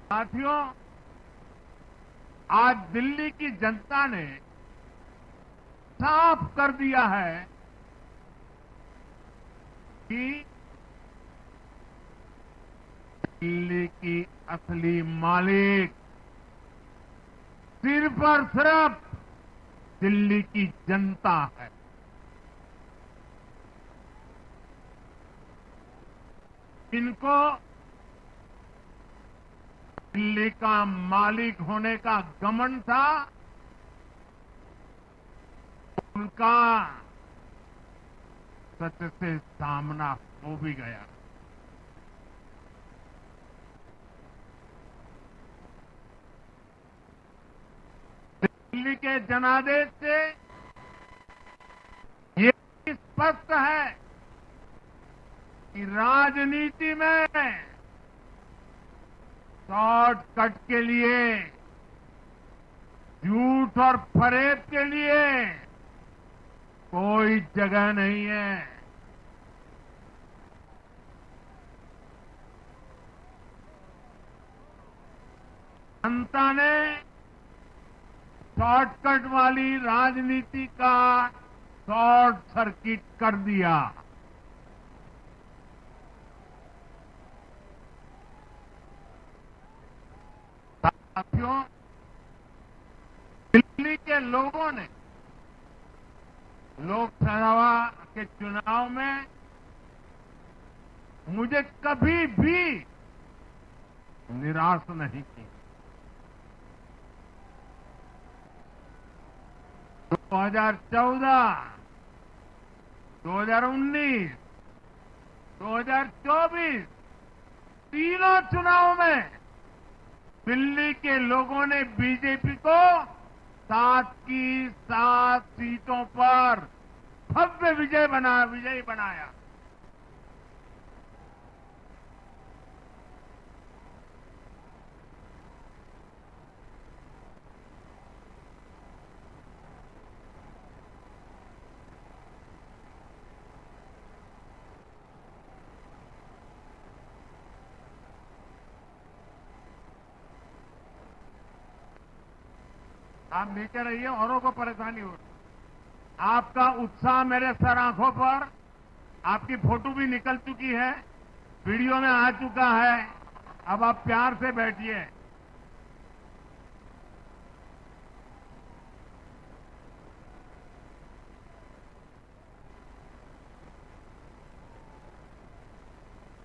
साथियों, आज दिल्ली की जनता ने साफ कर दिया है कि दिल्ली की असली मालिक सिर्फ और सिर्फ दिल्ली की जनता है। इनको दिल्ली का मालिक होने का घमंड था, उनका सच से सामना हो भी गया। दिल्ली के जनादेश से ये स्पष्ट है कि राजनीति में शॉर्टकट के लिए, झूठ और फरेब के लिए कोई जगह नहीं है। जनता ने शॉर्टकट वाली राजनीति का शॉर्ट सर्किट कर दिया। साथियों, दिल्ली के लोगों ने लोकसभा के चुनाव में मुझे कभी भी निराश नहीं की। 2014, 2019, 2024 तीनों चुनाव में दिल्ली के लोगों ने बीजेपी को 7 की 7 सीटों पर भव्य विजयी बनाया। आप नीचे रहिए, औरों को परेशानी हो रही। आपका उत्साह मेरे सर आंखों पर, आपकी फोटो भी निकल चुकी है, वीडियो में आ चुका है। अब आप प्यार से बैठिए।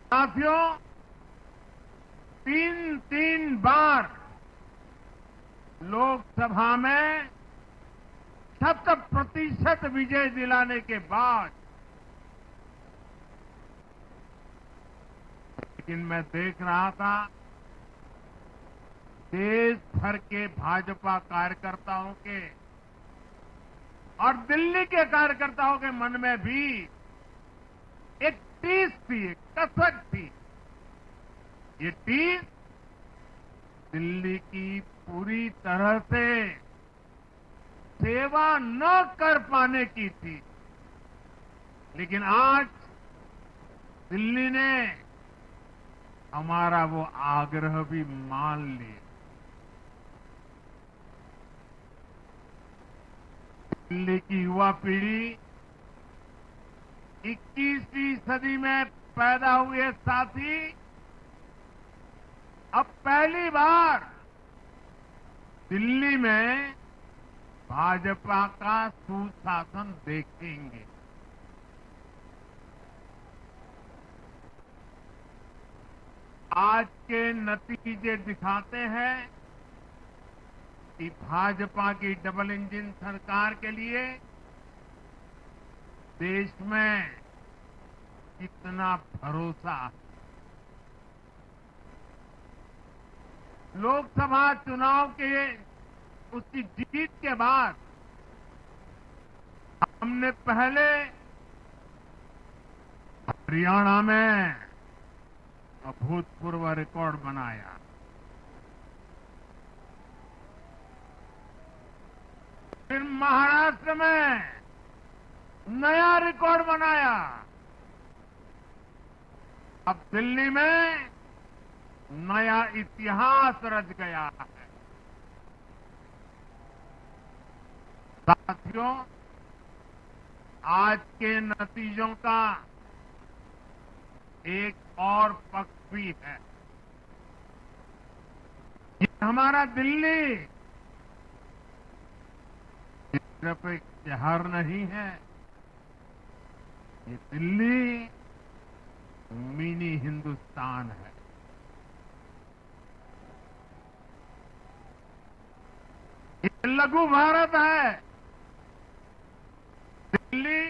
साथियों, 3 बार लोकसभा में 70% विजय दिलाने के बाद, लेकिन मैं देख रहा था देश भर के भाजपा कार्यकर्ताओं के और दिल्ली के कार्यकर्ताओं के मन में भी एक टीस थी, एक कसक थी। ये टीस दिल्ली की पूरी तरह से सेवा न कर पाने की थी। लेकिन आज दिल्ली ने हमारा वो आग्रह भी मान लिया। दिल्ली की युवा पीढ़ी 21वीं सदी में पैदा हुए साथी अब पहली बार दिल्ली में भाजपा का सुशासन देखेंगे। आज के नतीजे दिखाते हैं कि भाजपा की डबल इंजन सरकार के लिए देश में कितना भरोसा है। लोकसभा चुनाव के उसकी जीत के बाद हमने पहले हरियाणा में अभूतपूर्व रिकॉर्ड बनाया। फिर महाराष्ट्र में नया रिकॉर्ड बनाया। अब दिल्ली में नया इतिहास रच गया है। साथियों, आज के नतीजों का एक और पक्ष भी है। ये हमारा दिल्ली सिर्फ एक शहर नहीं है, ये दिल्ली मिनी हिंदुस्तान है। ये लघु भारत है। दिल्ली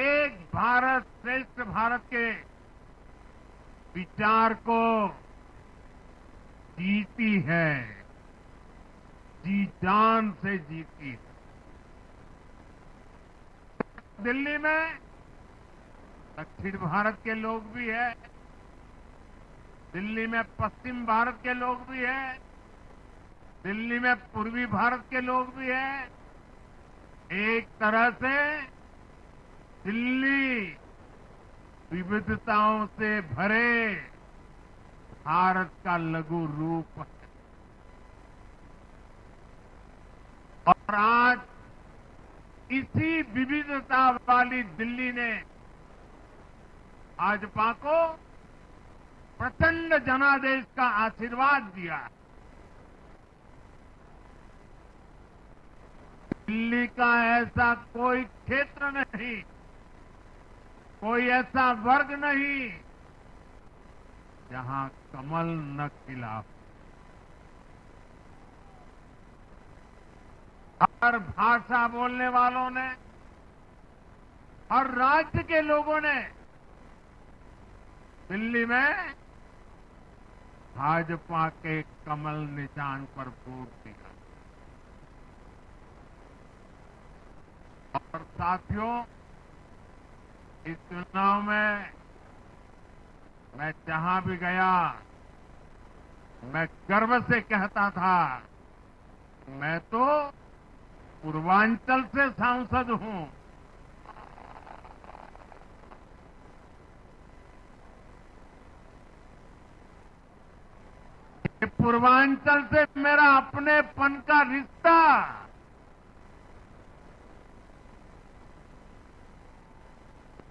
एक भारत श्रेष्ठ भारत के विचार को जीती है, जी जान से जीती है। दिल्ली में दक्षिण भारत के लोग भी हैं, दिल्ली में पश्चिम भारत के लोग भी हैं, दिल्ली में पूर्वी भारत के लोग भी हैं। एक तरह से दिल्ली विविधताओं से भरे भारत का लघु रूप है। और आज इसी विविधता वाली दिल्ली ने भाजपा को प्रचंड जनादेश का आशीर्वाद दिया। दिल्ली का ऐसा कोई क्षेत्र नहीं, कोई ऐसा वर्ग नहीं जहां कमल न खिला हो। हर भाषा बोलने वालों ने, हर राज्य के लोगों ने दिल्ली में भाजपा के कमल निशान पर वोट दिया। और साथियों, इस चुनाव में मैं जहां भी गया, मैं गर्व से कहता था, मैं तो पूर्वांचल से सांसद हूं। ये पूर्वांचल से मेरा अपनेपन का रिश्ता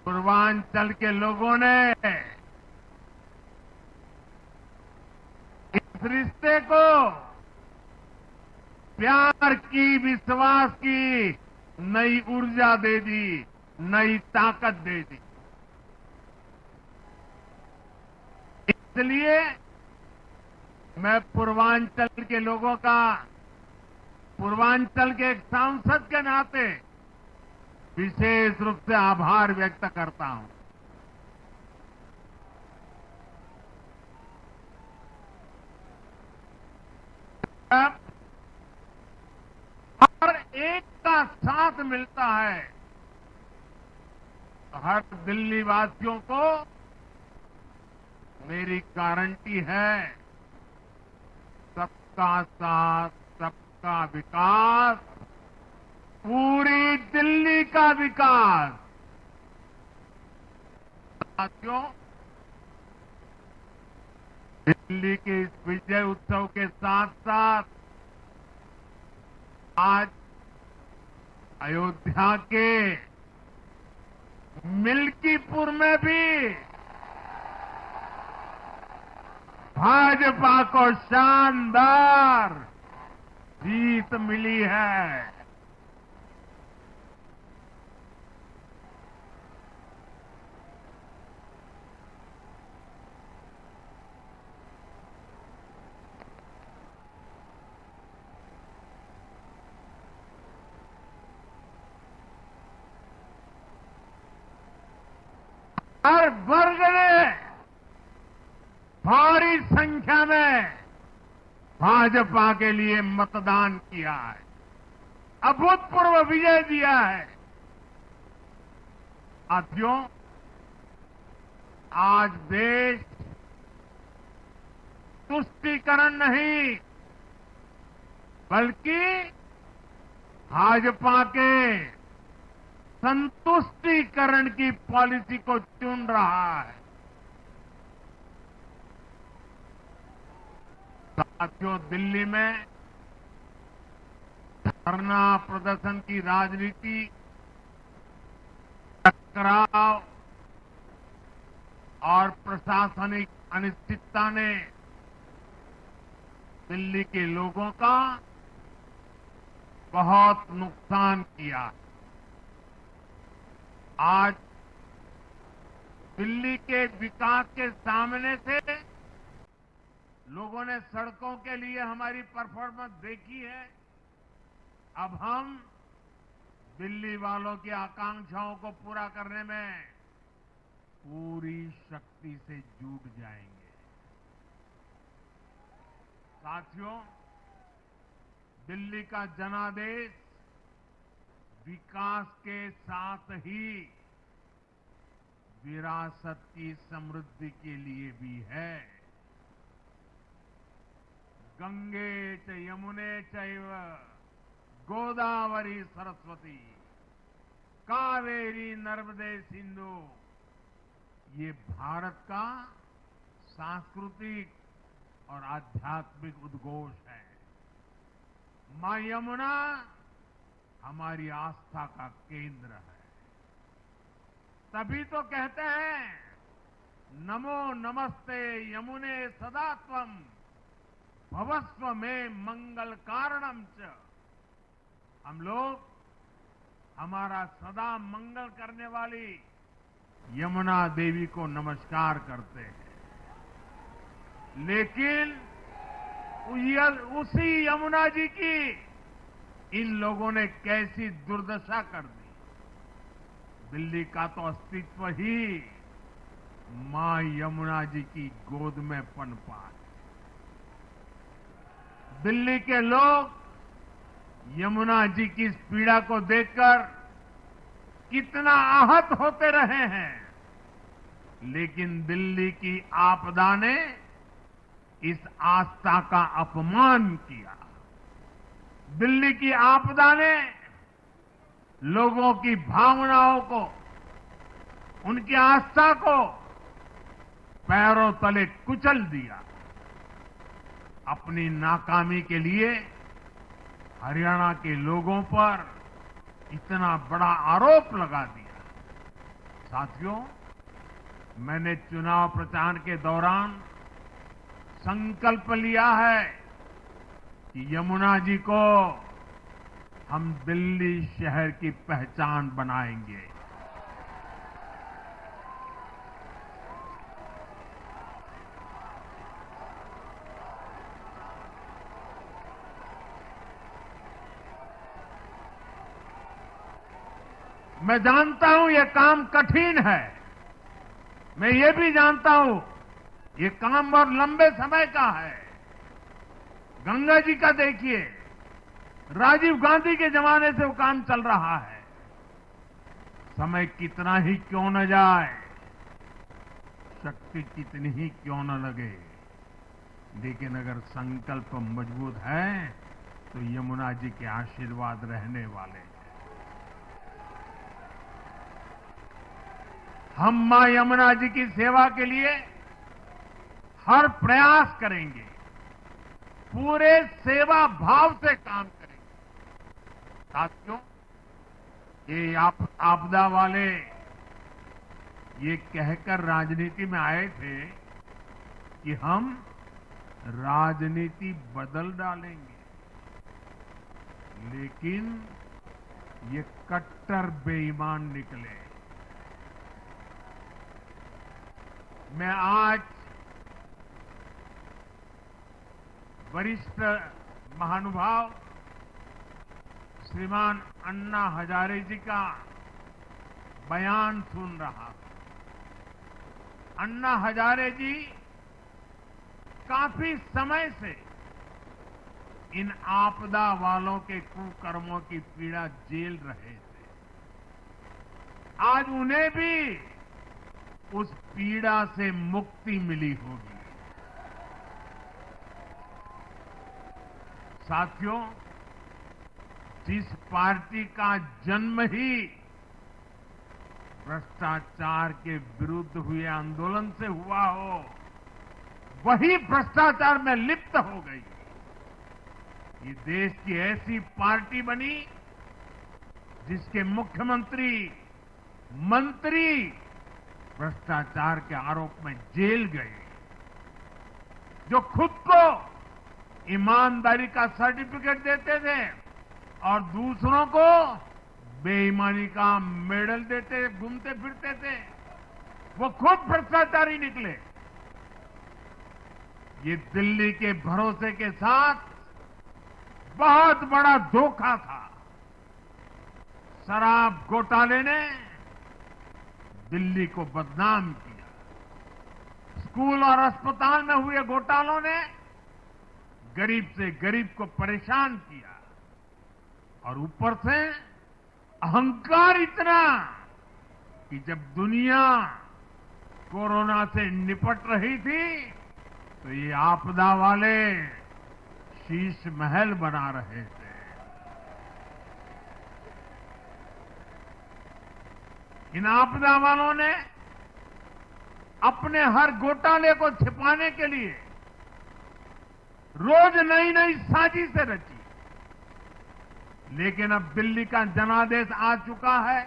पूर्वांचल के लोगों ने इस रिश्ते को प्यार की, विश्वास की नई ऊर्जा दे दी, नई ताकत दे दी। इसलिए मैं पूर्वांचल के लोगों का, पूर्वांचल के एक सांसद के नाते विशेष रूप से आभार व्यक्त करता हूं। अब हर एक का साथ मिलता है, हर दिल्ली वासियों को मेरी गारंटी है, सबका साथ, सबका विकास, पूरी दिल्ली का विकास। साथियों, दिल्ली के इस विजय उत्सव के साथ साथ आज अयोध्या के मिल्कीपुर में भी भाजपा को शानदार जीत मिली है। हर वर्ग ने भारी संख्या में भाजपा के लिए मतदान किया है, अभूतपूर्व विजय दिया है। साथियों, आज देश तुष्टीकरण नहीं, बल्कि भाजपा के संतुष्टीकरण की पॉलिसी को चुन रहा है। साथियों, दिल्ली में धरना प्रदर्शन की राजनीति, टकराव और प्रशासनिक अनिश्चितता ने दिल्ली के लोगों का बहुत नुकसान किया। आज दिल्ली के विकास के सामने से लोगों ने सड़कों के लिए हमारी परफॉर्मेंस देखी है। अब हम दिल्ली वालों की आकांक्षाओं को पूरा करने में पूरी शक्ति से जुट जाएंगे। साथियों, दिल्ली का जनादेश विकास के साथ ही विरासत की समृद्धि के लिए भी है। गंगे च यमुने चैव गोदावरी सरस्वती कावेरी नर्मदे सिंधु, ये भारत का सांस्कृतिक और आध्यात्मिक उद्घोष है। मां यमुना हमारी आस्था का केंद्र है। तभी तो कहते हैं, नमो नमस्ते यमुने सदा त्वं भवस्व में मंगल कारणम च। हम लोग हमारा सदा मंगल करने वाली यमुना देवी को नमस्कार करते हैं। लेकिन उसी यमुना जी की इन लोगों ने कैसी दुर्दशा कर दी। दिल्ली का तो अस्तित्व ही मां यमुना जी की गोद में पनपा है। दिल्ली के लोग यमुना जी की इस पीड़ा को देखकर कितना आहत होते रहे हैं, लेकिन दिल्ली की आपदा ने इस आस्था का अपमान किया। दिल्ली की आपदा ने लोगों की भावनाओं को, उनकी आस्था को पैरों तले कुचल दिया। अपनी नाकामी के लिए हरियाणा के लोगों पर इतना बड़ा आरोप लगा दिया। साथियों, मैंने चुनाव प्रचार के दौरान संकल्प लिया है कि यमुना जी को हम दिल्ली शहर की पहचान बनाएंगे। मैं जानता हूं ये काम कठिन है। मैं ये भी जानता हूं ये काम बहुत लंबे समय का है। गंगा जी का देखिए, राजीव गांधी के जमाने से वो काम चल रहा है। समय कितना ही क्यों न जाए, शक्ति कितनी ही क्यों न लगे, लेकिन अगर संकल्प मजबूत है तो यमुना जी के आशीर्वाद रहने वाले हैं। हम मां यमुना जी की सेवा के लिए हर प्रयास करेंगे, पूरे सेवा भाव से काम करेंगे। साथियों, ये आपदा वाले ये कहकर राजनीति में आए थे कि हम राजनीति बदल डालेंगे, लेकिन ये कट्टर बेईमान निकले। मैं आज वरिष्ठ महानुभाव श्रीमान अन्ना हजारे जी का बयान सुन रहा था। अन्ना हजारे जी काफी समय से इन आपदा वालों के कुकर्मों की पीड़ा झेल रहे थे। आज उन्हें भी उस पीड़ा से मुक्ति मिली होगी। साथियों, जिस पार्टी का जन्म ही भ्रष्टाचार के विरुद्ध हुए आंदोलन से हुआ हो, वही भ्रष्टाचार में लिप्त हो गई। ये देश की ऐसी पार्टी बनी जिसके मुख्यमंत्री, मंत्री भ्रष्टाचार के आरोप में जेल गए, जो खुद को ईमानदारी का सर्टिफिकेट देते थे और दूसरों को बेईमानी का मेडल देते घूमते फिरते थे, वो खुद भ्रष्टाचारी निकले। ये दिल्ली के भरोसे के साथ बहुत बड़ा धोखा था। शराब घोटाले ने दिल्ली को बदनाम किया। स्कूल और अस्पताल में हुए घोटालों ने गरीब से गरीब को परेशान किया और ऊपर से अहंकार इतना कि जब दुनिया कोरोना से निपट रही थी तो ये आपदा वाले शीश महल बना रहे थे। इन आपदा वालों ने अपने हर घोटाले को छिपाने के लिए रोज नई नई साजिशें रची। लेकिन अब दिल्ली का जनादेश आ चुका है।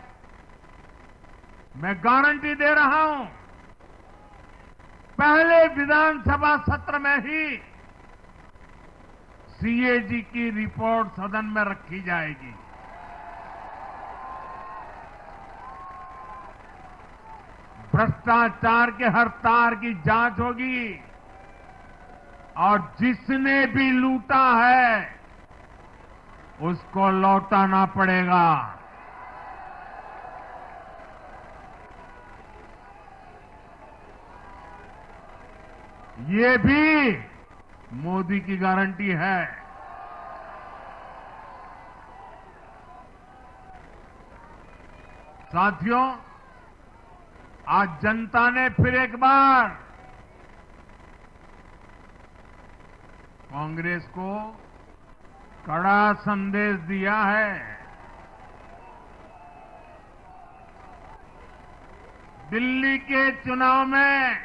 मैं गारंटी दे रहा हूं, पहले विधानसभा सत्र में ही सीएजी की रिपोर्ट सदन में रखी जाएगी। भ्रष्टाचार के हर तार की जांच होगी और जिसने भी लूटा है उसको लौटाना पड़ेगा। ये भी मोदी की गारंटी है। साथियों, आज जनता ने फिर एक बार कांग्रेस को कड़ा संदेश दिया है। दिल्ली के चुनाव में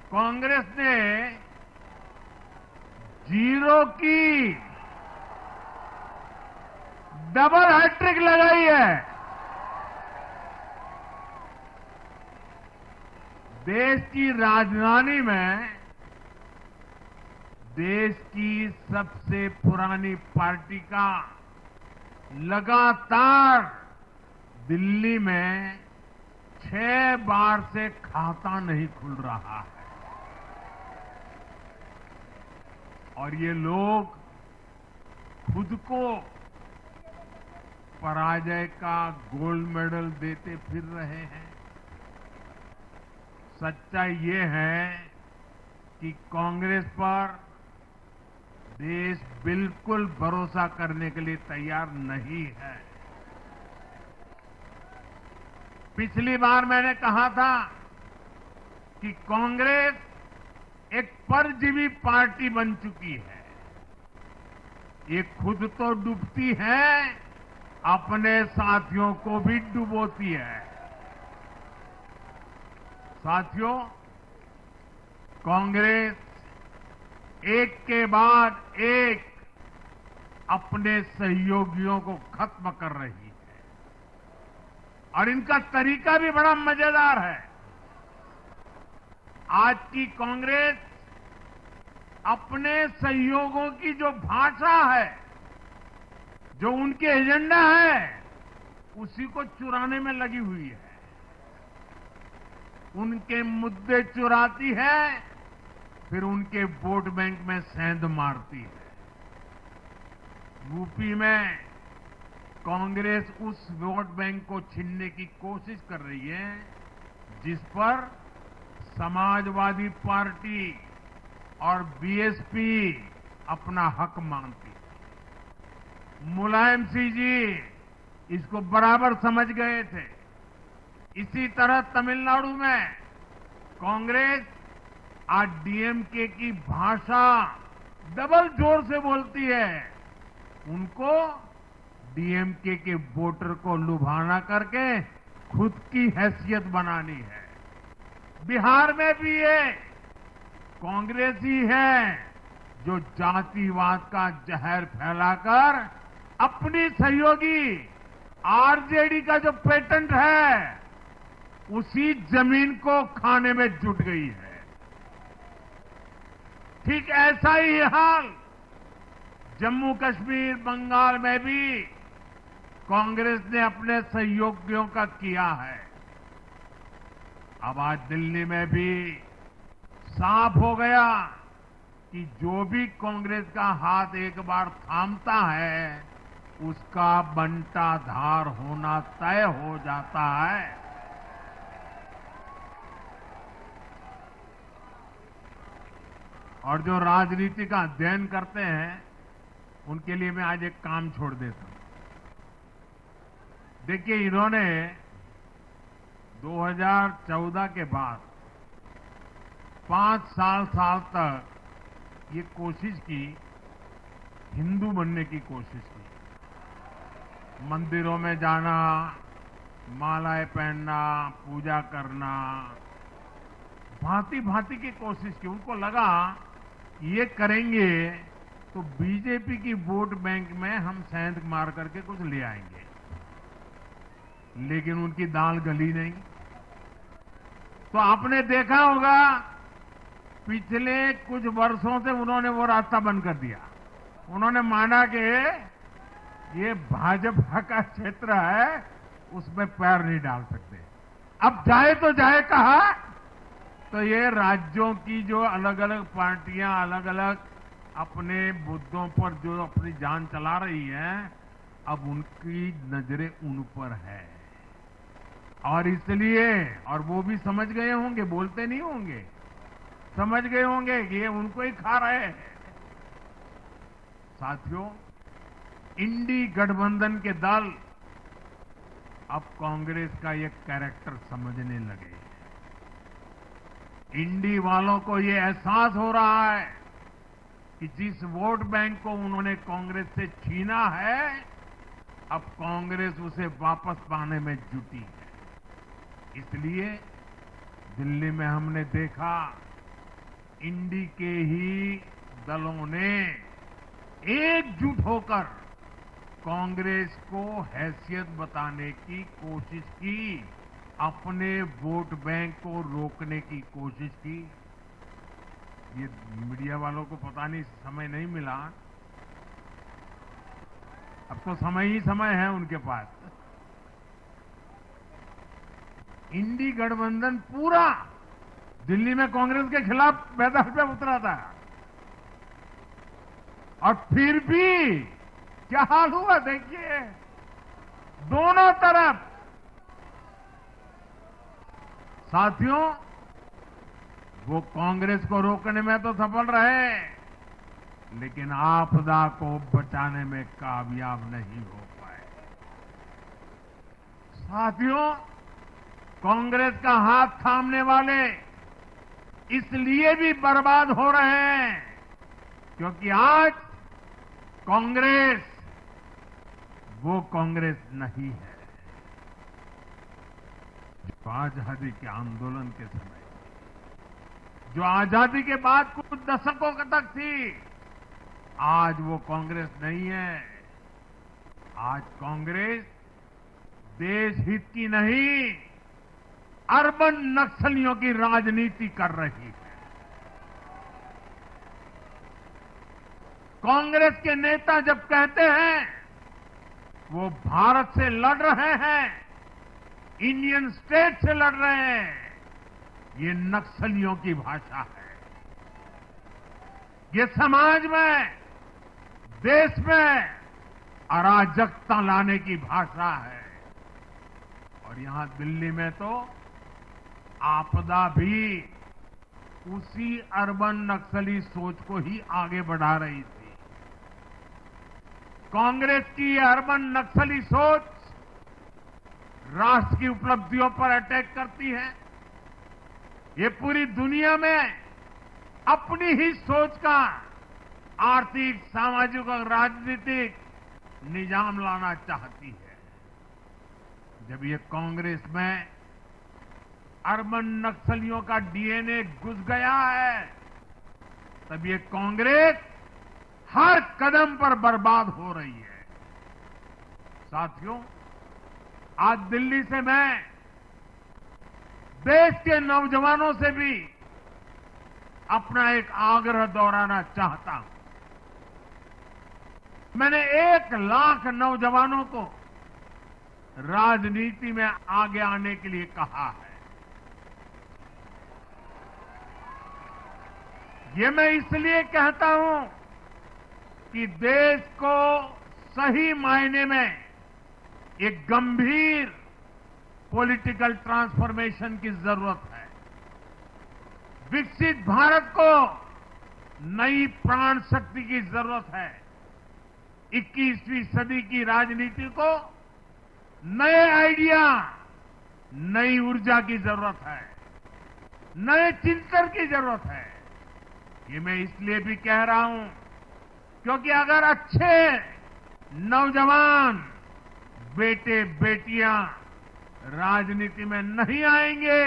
कांग्रेस ने जीरो की डबल हैट्रिक लगाई है। देश की राजधानी में देश की सबसे पुरानी पार्टी का लगातार दिल्ली में 6 बार से खाता नहीं खुल रहा है और ये लोग खुद को पराजय का गोल्ड मेडल देते फिर रहे हैं। सच्चाई ये है कि कांग्रेस पर देश बिल्कुल भरोसा करने के लिए तैयार नहीं है। पिछली बार मैंने कहा था कि कांग्रेस एक परजीवी पार्टी बन चुकी है। ये खुद तो डूबती है, अपने साथियों को भी डुबोती है। साथियों, कांग्रेस एक के बाद एक अपने सहयोगियों को खत्म कर रही है और इनका तरीका भी बड़ा मजेदार है। आज की कांग्रेस अपने सहयोगियों की जो भाषा है, जो उनके एजेंडा है, उसी को चुराने में लगी हुई है। उनके मुद्दे चुराती है, फिर उनके वोट बैंक में सेंध मारती है। यूपी में कांग्रेस उस वोट बैंक को छीनने की कोशिश कर रही है जिस पर समाजवादी पार्टी और बीएसपी अपना हक मांगती है। मुलायम सिंह जी इसको बराबर समझ गए थे। इसी तरह तमिलनाडु में कांग्रेस आज डीएमके की भाषा डबल जोर से बोलती है। उनको डीएमके के वोटर को लुभाना करके खुद की हैसियत बनानी है। बिहार में भी ये कांग्रेस ही है जो जातिवाद का जहर फैलाकर अपनी सहयोगी आरजेडी का जो पेटेंट है उसी जमीन को खाने में जुट गई है। ठीक ऐसा ही हाल जम्मू कश्मीर, बंगाल में भी कांग्रेस ने अपने सहयोगियों का किया है। अब आज दिल्ली में भी साफ हो गया कि जो भी कांग्रेस का हाथ एक बार थामता है उसका बंटाधार होना तय हो जाता है। और जो राजनीति का अध्ययन करते हैं उनके लिए मैं आज एक काम छोड़ देता हूं। देखिए, इन्होंने 2014 के बाद 5 साल तक ये कोशिश की, हिंदू बनने की कोशिश की। मंदिरों में जाना, मालाएं पहनना, पूजा करना, भांति भांति की कोशिश की। उनको लगा ये करेंगे तो बीजेपी की वोट बैंक में हम सेंध मार करके कुछ ले आएंगे, लेकिन उनकी दाल गली नहीं। तो आपने देखा होगा पिछले कुछ वर्षों से उन्होंने वो रास्ता बंद कर दिया। उन्होंने माना कि ये भाजपा का क्षेत्र है, उसमें पैर नहीं डाल सकते। अब जाए तो जाए कहा, तो ये राज्यों की जो अलग अलग पार्टियां अलग अलग अपने मुद्दों पर जो अपनी जान चला रही हैं, अब उनकी नजरें उन पर है। और इसलिए, और वो भी समझ गए होंगे, बोलते नहीं होंगे, समझ गए होंगे कि ये उनको ही खा रहे हैं। साथियों, इंडी गठबंधन के दल अब कांग्रेस का ये कैरेक्टर समझने लगे। इंडी वालों को ये एहसास हो रहा है कि जिस वोट बैंक को उन्होंने कांग्रेस से छीना है, अब कांग्रेस उसे वापस पाने में जुटी है। इसलिए दिल्ली में हमने देखा इंडी के ही दलों ने एकजुट होकर कांग्रेस को हैसियत बताने की कोशिश की, अपने वोट बैंक को रोकने की कोशिश की। ये मीडिया वालों को पता नहीं, समय नहीं मिला। अब तो समय ही समय है उनके पास। इंडी गठबंधन पूरा दिल्ली में कांग्रेस के खिलाफ मैदान पे उतरा था, और फिर भी क्या हाल हुआ देखिए, दोनों तरफ। साथियों, वो कांग्रेस को रोकने में तो सफल रहे, लेकिन आपदा को बचाने में कामयाब नहीं हो पाए। साथियों, कांग्रेस का हाथ थामने वाले इसलिए भी बर्बाद हो रहे हैं क्योंकि आज कांग्रेस वो कांग्रेस नहीं है जो आजादी के आंदोलन के समय, जो आजादी के बाद कुछ दशकों तक थी। आज वो कांग्रेस नहीं है। आज कांग्रेस देश हित की नहीं, अर्बन नक्सलियों की राजनीति कर रही है। कांग्रेस के नेता जब कहते हैं वो भारत से लड़ रहे हैं, इंडियन स्टेट से लड़ रहे हैं, ये नक्सलियों की भाषा है। ये समाज में, देश में अराजकता लाने की भाषा है। और यहां दिल्ली में तो आपदा भी उसी अर्बन नक्सली सोच को ही आगे बढ़ा रही थी। कांग्रेस की ये अर्बन नक्सली सोच राष्ट्र की उपलब्धियों पर अटैक करती है। ये पूरी दुनिया में अपनी ही सोच का आर्थिक, सामाजिक और राजनीतिक निजाम लाना चाहती है। जब ये कांग्रेस में अर्बन नक्सलियों का डीएनए घुस गया है, तब ये कांग्रेस हर कदम पर बर्बाद हो रही है। साथियों, आज दिल्ली से मैं देश के नौजवानों से भी अपना एक आग्रह दोहराना चाहता हूं। मैंने 1 लाख नौजवानों को राजनीति में आगे आने के लिए कहा है। ये मैं इसलिए कहता हूं कि देश को सही मायने में एक गंभीर पॉलिटिकल ट्रांसफॉर्मेशन की जरूरत है। विकसित भारत को नई प्राण शक्ति की जरूरत है। 21वीं सदी की राजनीति को नए आइडिया, नई ऊर्जा की जरूरत है, नए चिंतन की जरूरत है। ये मैं इसलिए भी कह रहा हूं क्योंकि अगर अच्छे नौजवान बेटे बेटियां राजनीति में नहीं आएंगे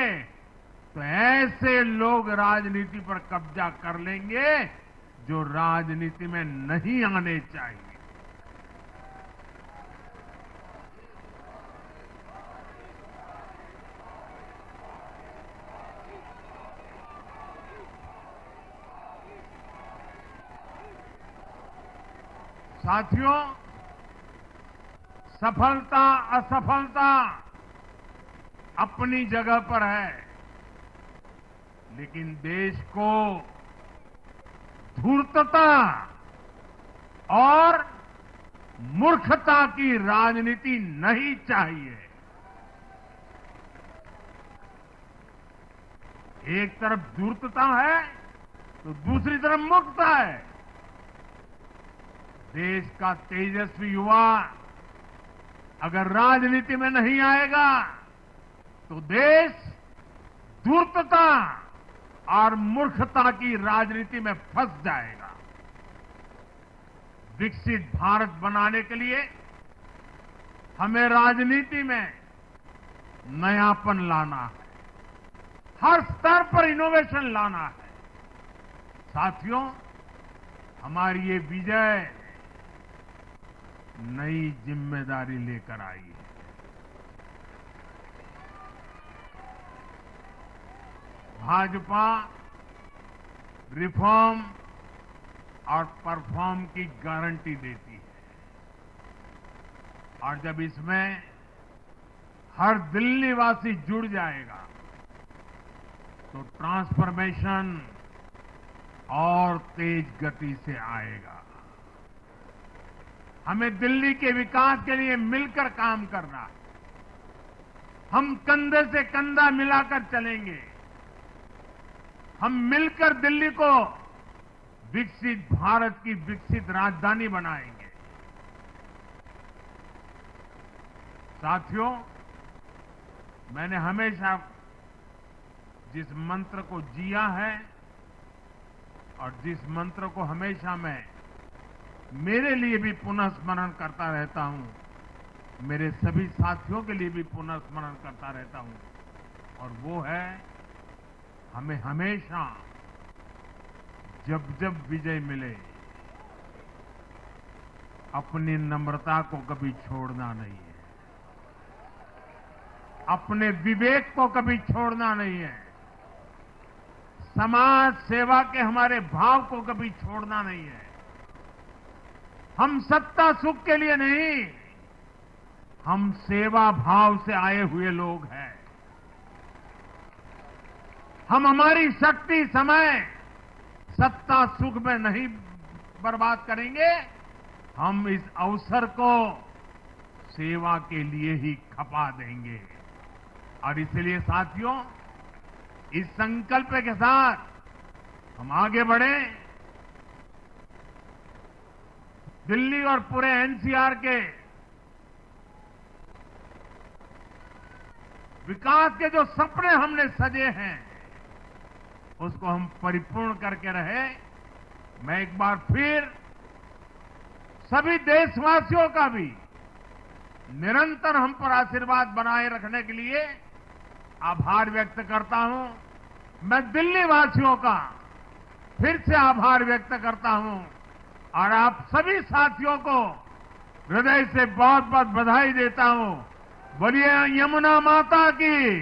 तो ऐसे लोग राजनीति पर कब्जा कर लेंगे जो राजनीति में नहीं आने चाहिए। साथियों, सफलता असफलता अपनी जगह पर है, लेकिन देश को धूर्तता और मूर्खता की राजनीति नहीं चाहिए। एक तरफ धूर्तता है तो दूसरी तरफ मूर्खता है। देश का तेजस्वी युवा अगर राजनीति में नहीं आएगा तो देश धूर्तता और मूर्खता की राजनीति में फंस जाएगा। विकसित भारत बनाने के लिए हमें राजनीति में नयापन लाना है, हर स्तर पर इनोवेशन लाना है। साथियों, हमारी ये विजय नई जिम्मेदारी लेकर आई है। भाजपा रिफॉर्म और परफॉर्म की गारंटी देती है और जब इसमें हर दिल्ली वासी जुड़ जाएगा तो ट्रांसफॉर्मेशन और तेज गति से आएगा। हमें दिल्ली के विकास के लिए मिलकर काम करना है। हम कंधे से कंधा मिलाकर चलेंगे। हम मिलकर दिल्ली को विकसित भारत की विकसित राजधानी बनाएंगे। साथियों, मैंने हमेशा जिस मंत्र को जिया है और जिस मंत्र को हमेशा मैं मेरे लिए भी पुनः स्मरण करता रहता हूं, मेरे सभी साथियों के लिए भी पुनः स्मरण करता रहता हूं, और वो है हमें हमेशा जब जब विजय मिले अपनी नम्रता को कभी छोड़ना नहीं है, अपने विवेक को कभी छोड़ना नहीं है, समाज सेवा के हमारे भाव को कभी छोड़ना नहीं है। हम सत्ता सुख के लिए नहीं, हम सेवा भाव से आए हुए लोग हैं। हम हमारी शक्ति समय सत्ता सुख में नहीं बर्बाद करेंगे, हम इस अवसर को सेवा के लिए ही खपा देंगे। और इसलिए साथियों, इस संकल्प के साथ हम आगे बढ़ें। दिल्ली और पूरे एनसीआर के विकास के जो सपने हमने सजे हैं उसको हम परिपूर्ण करके रहे। मैं एक बार फिर सभी देशवासियों का भी निरंतर हम पर आशीर्वाद बनाए रखने के लिए आभार व्यक्त करता हूं। मैं दिल्ली वासियों का फिर से आभार व्यक्त करता हूं और आप सभी साथियों को हृदय से बहुत बहुत बधाई देता हूं। बोलिए यमुना माता की,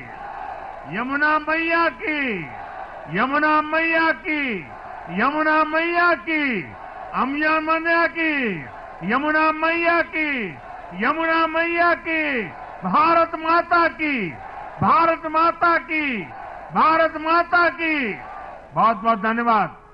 यमुना मैया की, यमुना मैया की, यमुना मैया की, अम्या मैया की, यमुना मैया की, यमुना मैया की, भारत माता की, भारत माता की, भारत माता की। बहुत बहुत धन्यवाद।